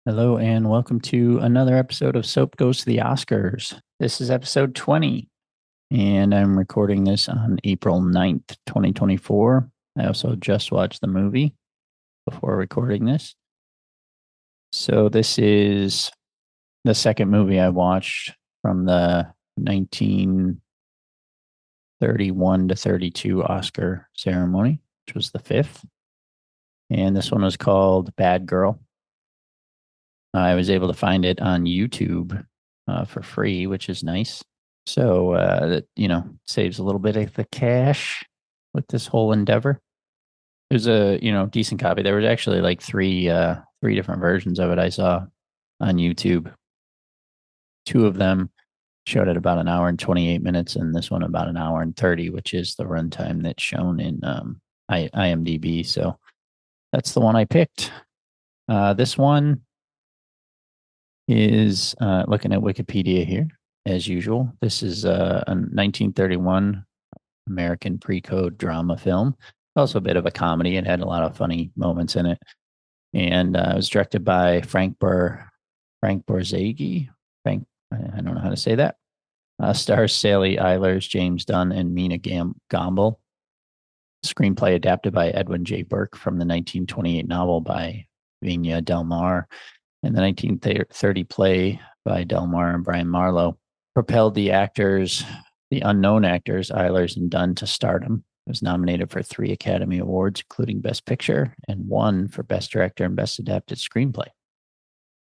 Hello and welcome to another episode of Soap Goes to the Oscars. This is episode 20, and I'm recording this on April 9th, 2024. I also just watched the movie before recording this. So, this is the second movie I watched from the 1931 to 32 Oscar ceremony, which was the fifth. And this one was called Bad Girl. I was able to find it on YouTube for free, which is nice. So that saves a little bit of the cash with this whole endeavor. There's a decent copy. There was actually like three different versions of it I saw on YouTube. Two of them showed at about an hour and 28 minutes, and this one about an hour and 30, which is the runtime that's shown in IMDb. So that's the one I picked. This one is looking at Wikipedia here, as usual. This is a 1931 American pre-code drama film. Also a bit of a comedy. It had a lot of funny moments in it. And it was directed by Frank Borzage. I don't know how to say that. Stars Sally Eilers, James Dunn, and Mina Gamble. Screenplay adapted by Edwin J. Burke from the 1928 novel by Vigna Del Mar, and the 1930 play by Del Mar and Brian Marlowe propelled the unknown actors, Eilers and Dunn, to stardom. It was nominated for 3 Academy Awards, including Best Picture, and 1 for Best Director and Best Adapted Screenplay.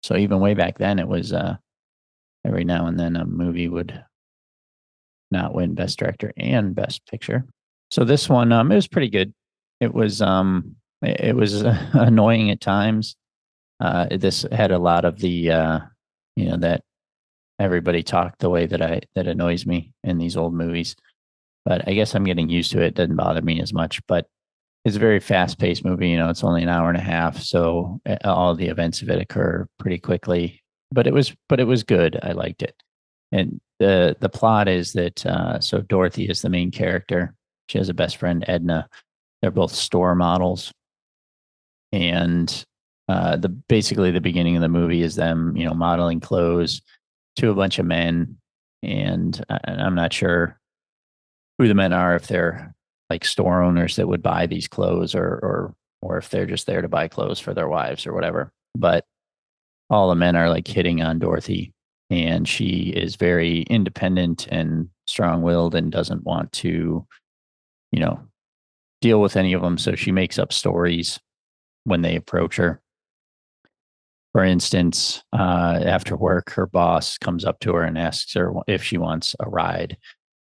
So even way back then, it was every now and then a movie would not win Best Director and Best Picture. So this one, it was pretty good. It was annoying at times. This had a lot of the that everybody talked the way that annoys me in these old movies. But I guess I'm getting used to it. It doesn't bother me as much. But it's a very fast paced movie. It's only an hour and a half, so all the events of it occur pretty quickly. But it was good. I liked it. And the plot is that so Dorothy is the main character. She has a best friend, Edna. They're both store models, and basically the beginning of the movie is them modeling clothes to a bunch of men, and I'm not sure who the men are, if they're like store owners that would buy these clothes, or if they're just there to buy clothes for their wives or whatever. But all the men are like hitting on Dorothy, and she is very independent and strong-willed and doesn't want to deal with any of them, so she makes up stories when they approach her. For instance, after work, her boss comes up to her and asks her if she wants a ride.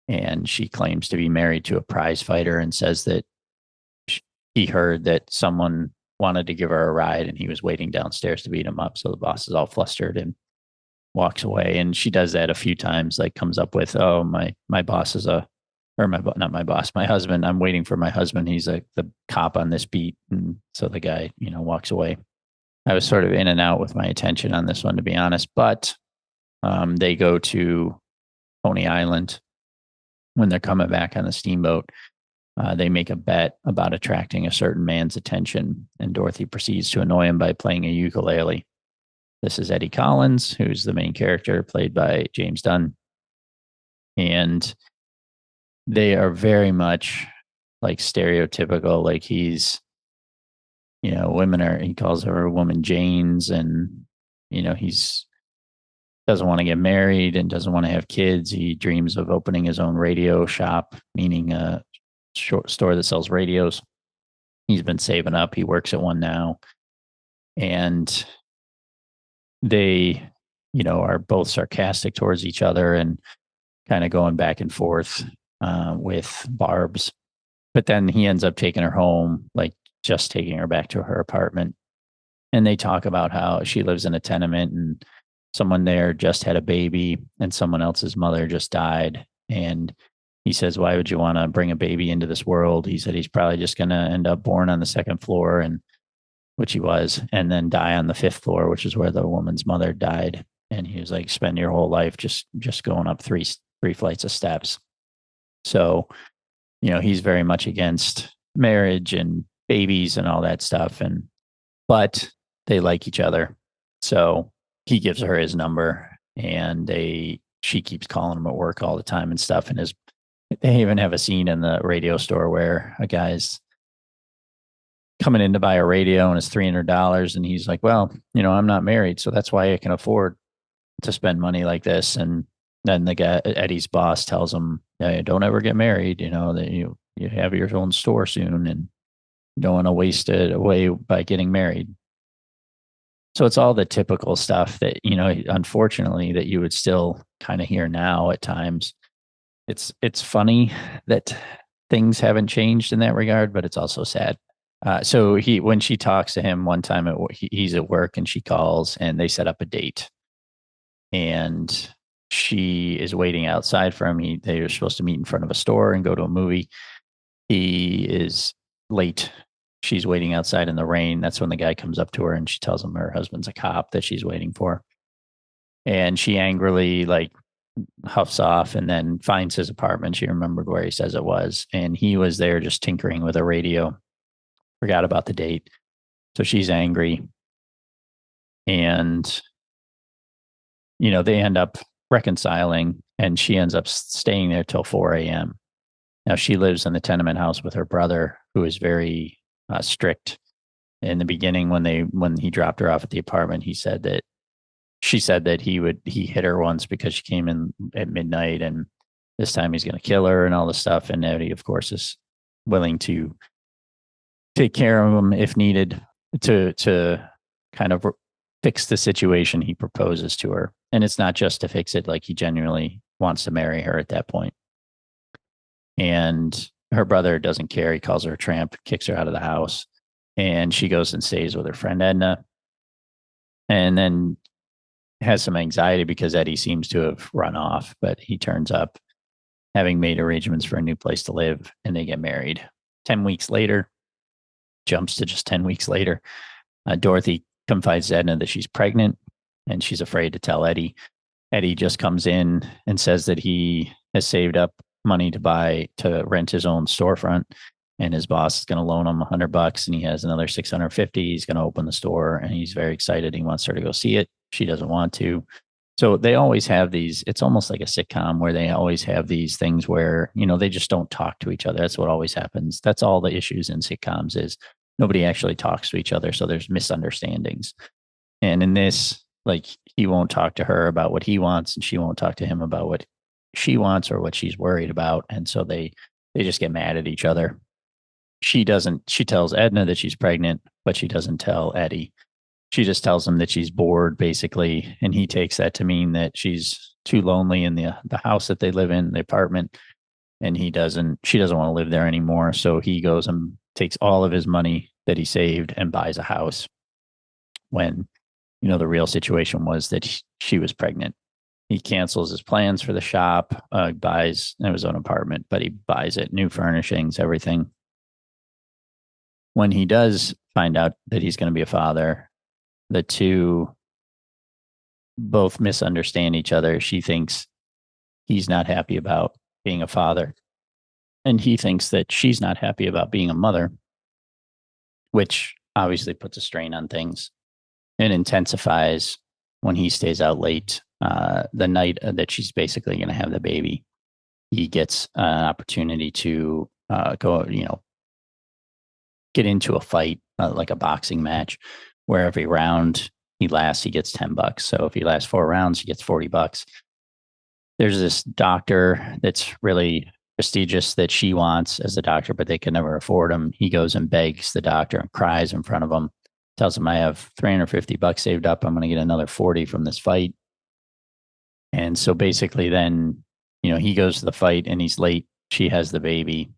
And she claims to be married to a prize fighter and says that he heard that someone wanted to give her a ride and he was waiting downstairs to beat him up. So the boss is all flustered and walks away. And she does that a few times, like comes up with, oh, my boss is not my boss, my husband. I'm waiting for my husband. He's like the cop on this beat. And so the guy, walks away. I was sort of in and out with my attention on this one, to be honest. But they go to Coney Island when they're coming back on the steamboat. They make a bet about attracting a certain man's attention, and Dorothy proceeds to annoy him by playing a ukulele. This is Eddie Collins, who's the main character, played by James Dunn. And they are very much like stereotypical, like he calls her woman Janes, and he's doesn't want to get married and doesn't want to have kids. He dreams of opening his own radio shop, meaning a short store that sells radios. He's been saving up. He works at one now. And they, are both sarcastic towards each other and kind of going back and forth with barbs. But then he ends up taking her home, like just taking her back to her apartment. And they talk about how she lives in a tenement and someone there just had a baby and someone else's mother just died. And he says, why would you want to bring a baby into this world? He said he's probably just going to end up born on the second floor, and which he was, and then die on the fifth floor, which is where the woman's mother died. And he was like, spend your whole life just going up three flights of steps. So, he's very much against marriage and babies and all that stuff. But they like each other. So he gives her his number, and she keeps calling him at work all the time and stuff. And they even have a scene in the radio store where a guy's coming in to buy a radio and it's $300. And he's like, well, I'm not married. So that's why I can afford to spend money like this. And then the guy, Eddie's boss, tells him, hey, don't ever get married, that you have your own store soon and you don't want to waste it away by getting married. So it's all the typical stuff that, unfortunately, that you would still kind of hear now at times. It's funny that things haven't changed in that regard, but it's also sad. So when she talks to him one time, he's at work and she calls and they set up a date, and she is waiting outside for him. They are supposed to meet in front of a store and go to a movie. He is late. She's waiting outside in the rain. That's when the guy comes up to her and she tells him her husband's a cop that she's waiting for. And she angrily huffs off and then finds his apartment. She remembered where he says it was. And he was there just tinkering with a radio. Forgot about the date. So she's angry. And, they end up reconciling, and she ends up staying there till 4 a.m. Now she lives in the tenement house with her brother, who is very strict. In the beginning, when he dropped her off at the apartment, she said that he hit her once because she came in at midnight, and this time he's going to kill her and all this stuff. And Eddie, of course, is willing to take care of him if needed to kind of fix the situation he proposes to her. And it's not just to fix it, he genuinely wants to marry her at that point. And her brother doesn't care. He calls her a tramp, kicks her out of the house, and she goes and stays with her friend Edna. And then has some anxiety because Eddie seems to have run off, but he turns up having made arrangements for a new place to live, and they get married. 10 weeks later, jumps to just 10 weeks later, Dorothy confides Edna that she's pregnant, and she's afraid to tell Eddie. Eddie just comes in and says that he has saved up money to rent his own storefront, and his boss is going to loan him $100, and he has another $650. He's going to open the store, and he's very excited. He wants her to go see it. She doesn't want to. So they always have these, it's almost like a sitcom where they always have these things where, they just don't talk to each other. That's what always happens. That's all the issues in sitcoms is nobody actually talks to each other. So there's misunderstandings. And in this, he won't talk to her about what he wants, and she won't talk to him about what she wants or what she's worried about. And so they just get mad at each other. She tells Edna that she's pregnant, but she doesn't tell Eddie. She just tells him that she's bored, basically. And he takes that to mean that she's too lonely in the house that they live in, the apartment. And she doesn't want to live there anymore. So he goes and takes all of his money that he saved and buys a house, when, the real situation was that she was pregnant. He cancels his plans for the shop, buys his own apartment, but he buys it, new furnishings, everything. When he does find out that he's going to be a father, the two both misunderstand each other. She thinks he's not happy about being a father, and he thinks that she's not happy about being a mother, which obviously puts a strain on things and intensifies when he stays out late the night that she's basically going to have the baby. He gets an opportunity to go, get into a fight, like a boxing match, where every round he lasts, he gets $10. So if he lasts 4 rounds, he gets $40. There's this doctor that's really prestigious that she wants as a doctor, but they can never afford him. He goes and begs the doctor and cries in front of him, tells him, I have $350 saved up. I'm going to get another 40 from this fight. And so basically then, he goes to the fight and he's late. She has the baby.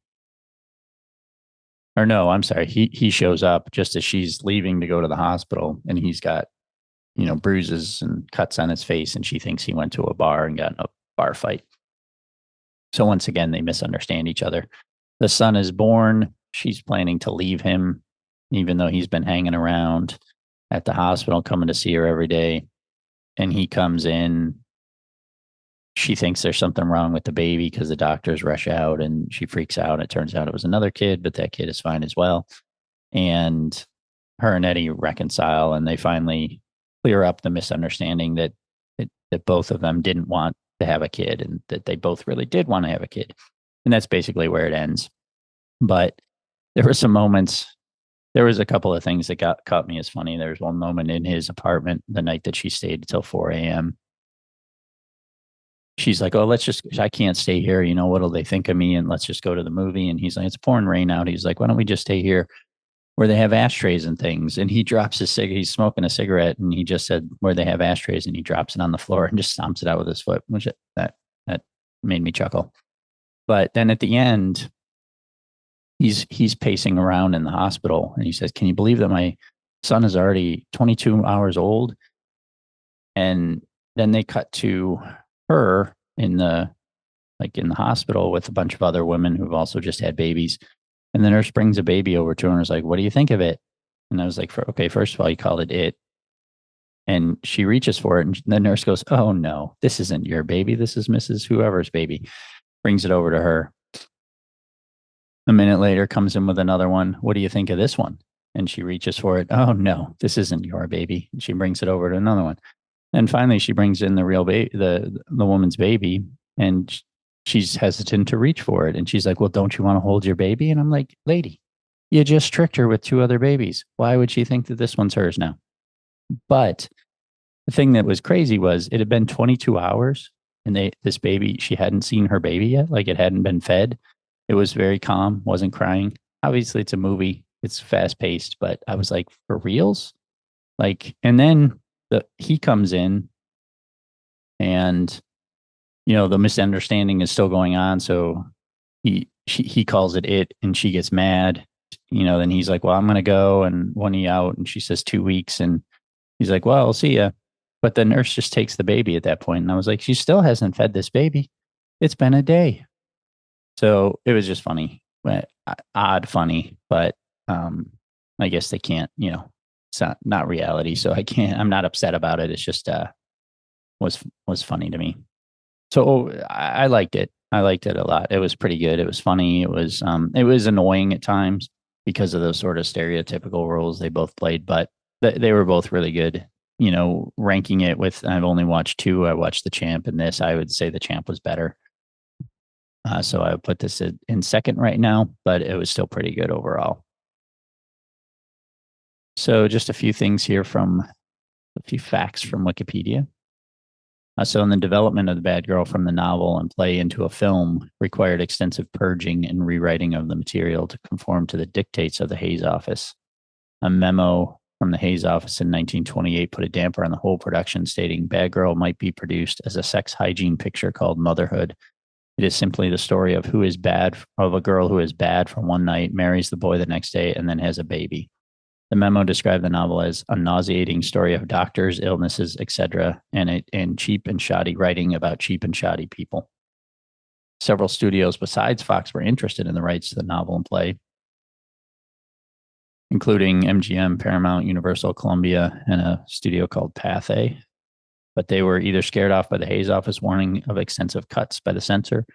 Or no, I'm sorry. He shows up just as she's leaving to go to the hospital, and he's got, bruises and cuts on his face, and she thinks he went to a bar and got in a bar fight. So once again, they misunderstand each other. The son is born. She's planning to leave him, even though he's been hanging around at the hospital, coming to see her every day. And he comes in. She thinks there's something wrong with the baby because the doctors rush out, and she freaks out. It turns out it was another kid, but that kid is fine as well. And her and Eddie reconcile, and they finally clear up the misunderstanding that both of them didn't want to have a kid and that they both really did want to have a kid. And that's basically where it ends. But there were some moments, there was a couple of things that caught me as funny. There was one moment in his apartment the night that she stayed until 4 a.m. She's like, oh, I can't stay here. You know, what'll they think of me? And let's just go to the movie. And he's like, it's pouring rain out. He's like, why don't we just stay here where they have ashtrays and things? And he drops his cigarette. He's smoking a cigarette and he just said where they have ashtrays, and he drops it on the floor and just stomps it out with his foot, which that made me chuckle. But then at the end, he's pacing around in the hospital and he says, can you believe that my son is already 22 hours old? And then they cut to her in the hospital with a bunch of other women who've also just had babies. And the nurse brings a baby over to her and is like, what do you think of it? And I was like, okay, first of all, you called it. And she reaches for it. And the nurse goes, oh no, this isn't your baby. This is Mrs. Whoever's baby. Brings it over to her. A minute later, comes in with another one. What do you think of this one? And she reaches for it. Oh no, this isn't your baby. And she brings it over to another one. And finally, she brings in the real baby, the woman's baby, and she's hesitant to reach for it. And she's like, well, don't you want to hold your baby? And I'm like, lady, you just tricked her with 2 other babies. Why would she think that this one's hers now? But the thing that was crazy was it had been 22 hours and this baby, she hadn't seen her baby yet. Like, it hadn't been fed. It was very calm, wasn't crying. Obviously, it's a movie. It's fast paced, but I was like, for reals? Like, and then he comes in and, you know, the misunderstanding is still going on. So he calls it, and she gets mad, you know, then he's like, well, I'm going to go. And when he out, and she says 2 weeks, and he's like, well, I'll see ya. But the nurse just takes the baby at that point. And I was like, she still hasn't fed this baby. It's been a day. So it was just funny, odd funny, but I guess they can't, you know, it's not reality. So I'm not upset about it. It's just was funny to me. So I liked it. I liked it a lot. It was pretty good. It was funny. It was annoying at times because of those sort of stereotypical roles they both played, but they were both really good. You know, ranking it with, I've only watched 2. I watched The Champ and this. I would say The Champ was better. So I would put this in second right now, but it was still pretty good overall. So just a few things here a few facts from Wikipedia. So in the development of The Bad Girl from the novel and play into a film required extensive purging and rewriting of the material to conform to the dictates of the Hays office. A memo from the Hays office in 1928 put a damper on the whole production, stating Bad Girl might be produced as a sex hygiene picture called Motherhood. It is simply the story of a girl who is bad for one night, marries the boy the next day, and then has a baby. The memo described the novel as a nauseating story of doctors, illnesses, etc., and cheap and shoddy writing about cheap and shoddy people. Several studios besides Fox were interested in the rights to the novel and play, including MGM, Paramount, Universal, Columbia, and a studio called Pathé. But they were either scared off by the Hays office warning of extensive cuts by the censor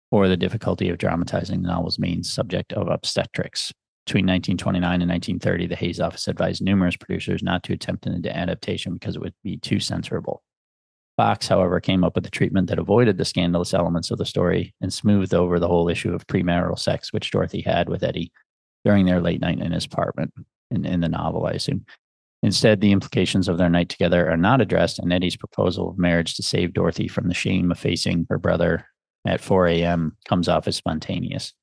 or the difficulty of dramatizing the novel's main subject of obstetrics. Between 1929 and 1930, the Hays office advised numerous producers not to attempt an adaptation because it would be too censorable. Fox, however, came up with a treatment that avoided the scandalous elements of the story and smoothed over the whole issue of premarital sex, which Dorothy had with Eddie during their late night in his apartment in the novel, I assume. Instead, the implications of their night together are not addressed, and Eddie's proposal of marriage to save Dorothy from the shame of facing her brother at 4 a.m. comes off as spontaneous.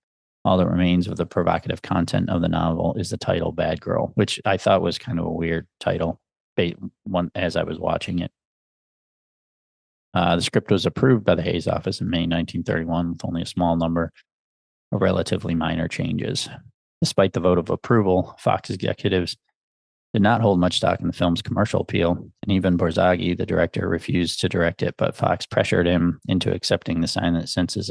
All that remains of the provocative content of the novel is the title Bad Girl, which I thought was kind of a weird title as I was watching it. The script was approved by the Hays office in May 1931 with only a small number of relatively minor changes. Despite the vote of approval, Fox executives did not hold much stock in the film's commercial appeal, and even Borzage, the director, refused to direct it, but Fox pressured him into accepting the sign that since his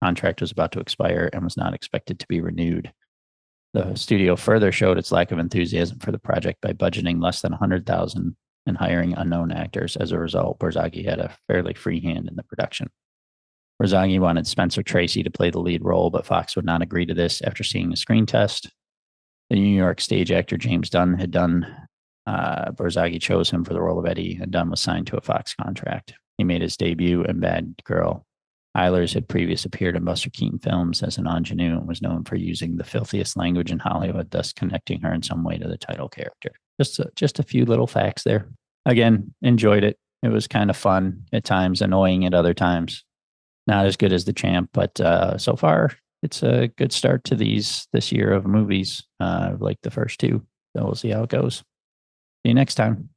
contract was about to expire and was not expected to be renewed. The studio further showed its lack of enthusiasm for the project by budgeting less than $100,000 and hiring unknown actors. As a result, Borzage had a fairly free hand in the production. Borzage wanted Spencer Tracy to play the lead role, but Fox would not agree to this after seeing a screen test. The New York stage actor James Dunn had done Barzaghi chose him for the role of Eddie, and Dunn was signed to a Fox contract. He made his debut in Bad Girl. Eilers had previously appeared in Buster Keaton films as an ingenue and was known for using the filthiest language in Hollywood, thus connecting her in some way to the title character. Just a few little facts there. Again, enjoyed it. It was kind of fun at times, annoying at other times. Not as good as The Champ, but so far it's a good start to this year of movies, like the first two. So we'll see how it goes. See you next time.